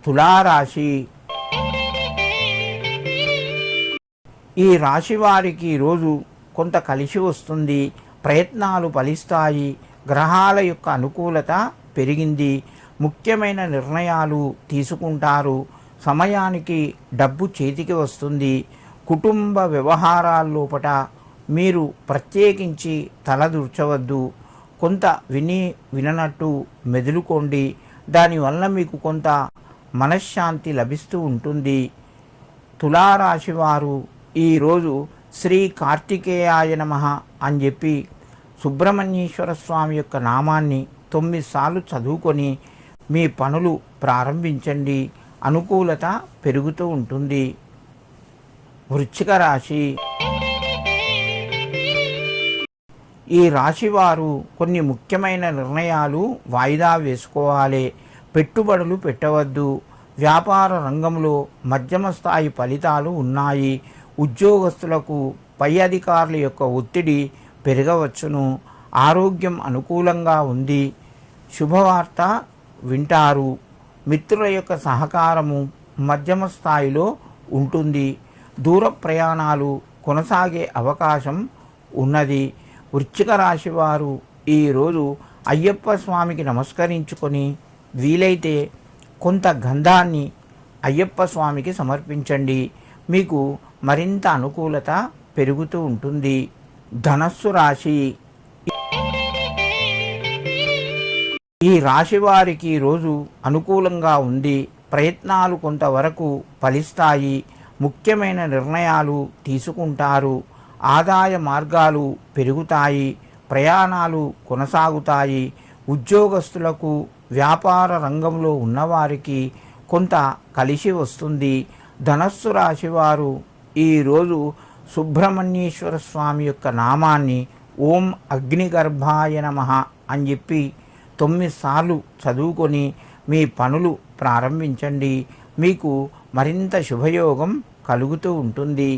తులారాశి. ఈ రాశి వారికి ఈరోజు కొంత కలిసి వస్తుంది. ప్రయత్నాలు ఫలిస్తాయి. గ్రహాల యొక్క అనుకూలత పెరిగింది. ముఖ్యమైన నిర్ణయాలు తీసుకుంటారు. సమయానికి డబ్బు చేతికి వస్తుంది. కుటుంబ వ్యవహారాల్లోపట మీరు ప్రత్యేకించి తలదూర్చవద్దు. కొంత విననట్టు మెదులుకోండి. దానివల్ల మీకు కొంత మనశ్శాంతి లభిస్తూ ఉంటుంది. తులారాశి వారు ఈరోజు శ్రీ కార్తికేయాయ నమః అని చెప్పి సుబ్రహ్మణ్యేశ్వర స్వామి యొక్క నామాన్ని 9 సార్లు చదువుకొని మీ పనులు ప్రారంభించండి. అనుకూలత పెరుగుతూ ఉంటుంది. వృశ్చిక రాశి. ఈ రాశివారు కొన్ని ముఖ్యమైన నిర్ణయాలు వాయిదా వేసుకోవాలి. పెట్టుబడులు పెట్టవద్దు. వ్యాపార రంగంలో మధ్యమ స్థాయి ఫలితాలు ఉన్నాయి. ఉద్యోగస్తులకు పై అధికారుల యొక్క ఒత్తిడి పెరగవచ్చును. ఆరోగ్యం అనుకూలంగా ఉంది. శుభవార్త వింటారు. మిత్రుల యొక్క సహకారము మధ్యమ స్థాయిలో ఉంటుంది. దూర ప్రయాణాలు కొనసాగే అవకాశం ఉన్నది. వృశ్చిక రాశి వారు ఈరోజు అయ్యప్ప స్వామికి నమస్కరించుకొని వీలైతే కొంత గంధాన్ని అయ్యప్ప స్వామికి సమర్పించండి. మీకు మరింత అనుకూలత పెరుగుతూ ఉంటుంది. ధనస్సు రాశి. ఈ రాశి వారికి ఈరోజు అనుకూలంగా ఉంది. ప్రయత్నాలు కొంతవరకు ఫలిస్తాయి. ముఖ్యమైన నిర్ణయాలు తీసుకుంటారు. ఆదాయ మార్గాలు పెరుగుతాయి. ప్రయాణాలు కొనసాగుతాయి. ఉద్యోగస్తులకు వ్యాపార రంగంలో ఉన్నవారికి కొంత కలిసి వస్తుంది. ధనస్సు రాశివారు ఈరోజు సుబ్రహ్మణ్యేశ్వర స్వామి యొక్క నామాన్ని ఓం అగ్నిగర్భాయ నమః అని చెప్పి 9 సార్లు చదువుకొని మీ పనులు ప్రారంభించండి. మీకు మరింత శుభయోగం కలుగుతూ ఉంటుంది.